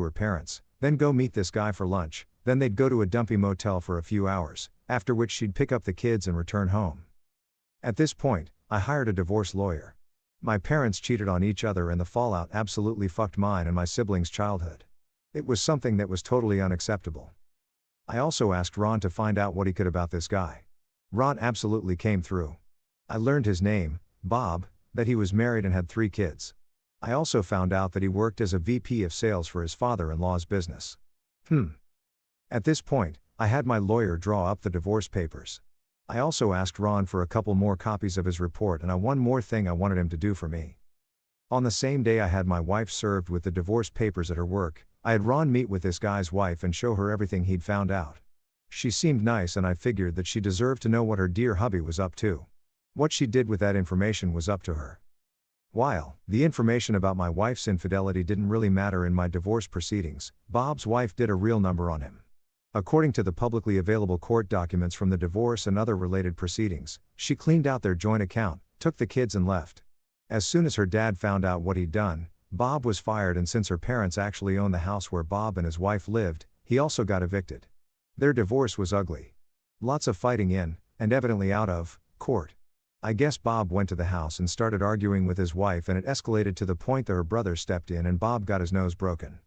her parents, then go meet this guy for lunch, then they'd go to a dumpy motel for a few hours, after which she'd pick up the kids and return home. At this point, I hired a divorce lawyer. My parents cheated on each other and the fallout absolutely fucked mine and my siblings' childhood. It was something that was totally unacceptable. I also asked Ron to find out what he could about this guy. Ron absolutely came through. I learned his name, Bob, that he was married and had 3 kids. I also found out that he worked as a VP of sales for his father-in-law's business. At this point, I had my lawyer draw up the divorce papers. I also asked Ron for a couple more copies of his report and one more thing I wanted him to do for me. On the same day I had my wife served with the divorce papers at her work, I had Ron meet with this guy's wife and show her everything he'd found out. She seemed nice and I figured that she deserved to know what her dear hubby was up to. What she did with that information was up to her. While the information about my wife's infidelity didn't really matter in my divorce proceedings, Bob's wife did a real number on him. According to the publicly available court documents from the divorce and other related proceedings, she cleaned out their joint account, took the kids and left. As soon as her dad found out what he'd done, Bob was fired, and since her parents actually owned the house where Bob and his wife lived, he also got evicted. Their divorce was ugly. Lots of fighting in, and evidently out of, court. I guess Bob went to the house and started arguing with his wife, and it escalated to the point that her brother stepped in and Bob got his nose broken.